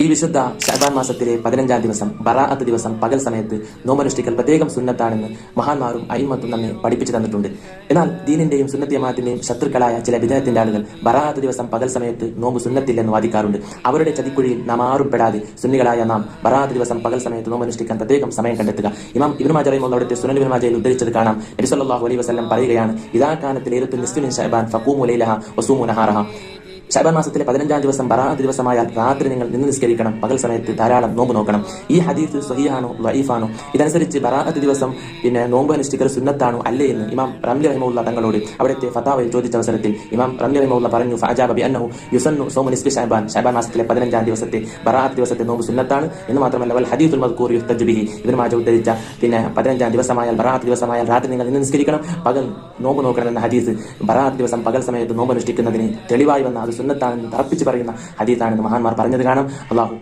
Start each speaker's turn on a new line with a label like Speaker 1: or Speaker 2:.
Speaker 1: ഈ വിശുദ്ധ ശഅബാൻ മാസത്തിലെ 15-ാം ദിവസം ബറാഅത്ത് ദിവസം പകൽ സമയത്ത് നോമ്പനുഷ്ഠിക്കൽ പ്രത്യേകം സുന്നത്താണെന്ന് മഹാന്മാരും അയിമ്മത്തും നമ്മെ പഠിപ്പിച്ചു തന്നിട്ടുണ്ട്. എന്നാൽ ദീനിന്റെയും സുന്നത്ത് ജമാഅത്തിന്റെയും ശത്രുക്കളായ ചില ബിദ്അത്തിന്റെ ആളുകൾ ബറാഅത്ത് ദിവസം പകൽ സമയത്ത് നോമ്പ് സുന്നത്തില്ലെന്ന് വാദിക്കാറുണ്ട്. അവരുടെ ചതിക്കുഴിയിൽ നാം ആരും പെടാതെ സുന്നികളായ നാം ബറാഅത്ത് ദിവസം പകൽ സമയത്ത് നോമ്പനുഷ്ഠിക്കാൻ പ്രത്യേകം സമയം കണ്ടെത്തുക. ഇമാം ഇബ്നു മാജ റഹിമഹുല്ലാഹു അവിടുത്തെ സുനൻ ഇബ്നു മാജയിൽ ഉദ്ധരിച്ചത് കാണാം. നബി സല്ലല്ലാഹു അലൈഹി വസല്ലം പറയുകയാണ്, ഇദാ കാനത്ത് ലൈലത്തുൻ നിസ്ഫി മിൻ ശഅബാൻ ഫഖൂമു ലൈലഹ വസൂമു നഹാറഹ. ശഅബാൻ മാസത്തിലെ 15-ാം ദിവസം ബറാഅത്ത് ദിവസമായാൽ രാത്രി നിങ്ങൾ നിന്ന് നിസ്കരിക്കണം, പകൽ സമയത്ത് ധാരാളം നോമ്പ് നോക്കണം. ഈ ഹദീസ് സ്വഹീഹാണോ ദഈഫാണോ? ഇതനുസരിച്ച് ബറാഅത്ത് ദിവസം നോമ്പ് അനുഷ്ഠിക്കൽ സുന്നത്താണോ അല്ലേ എന്ന് ഇമാം റംലി റഹിമഹുല്ലാഹ് തങ്ങളോട് അവിടുത്തെ ഫതാവയിൽ ചോദിച്ച അവസരത്തിൽ ഇമാം റംലി റഹിമഹുല്ലാഹ് പറഞ്ഞു, ഫഅജാബ ബിഅന്നഹു യുസന്നു സൗമു നിസ്ഫി ശഅബാൻ. ശഅബാൻ മാസത്തിലെ 15-ാം ദിവസത്തെ ബറാഅത്ത് ദിവസത്തെ നോമ്പ് സുന്നത്താണ് എന്ന് മാത്രമല്ല വൽ ഹദീസുൽ മദ്കൂർ യുഹ്തജു ബിഹി. ഇബ്നു മാജ ഉദ്ധരിച്ച 15-ാം ദിവസമായാൽ ബറാഅത്ത് ദിവസമായാൽ രാത്രി നിങ്ങൾ നിന്ന് നിസ്കരിക്കണം, പകൽ നോമ്പ് നോക്കണം എന്ന ഹദീസ് ബറാഅത്ത് ദിവസം പകൽ സമയത്ത് നോമ്പ് അനുഷ്ഠിക്കുന്നതിന് തെളിവായി വന്ന അത് സുന്നത്താണെന്ന് തറപ്പിച്ച് പറയുന്ന ഹദീസാണെന്ന് മഹാന്മാർ പറഞ്ഞത് കാണാം. അല്ലാഹു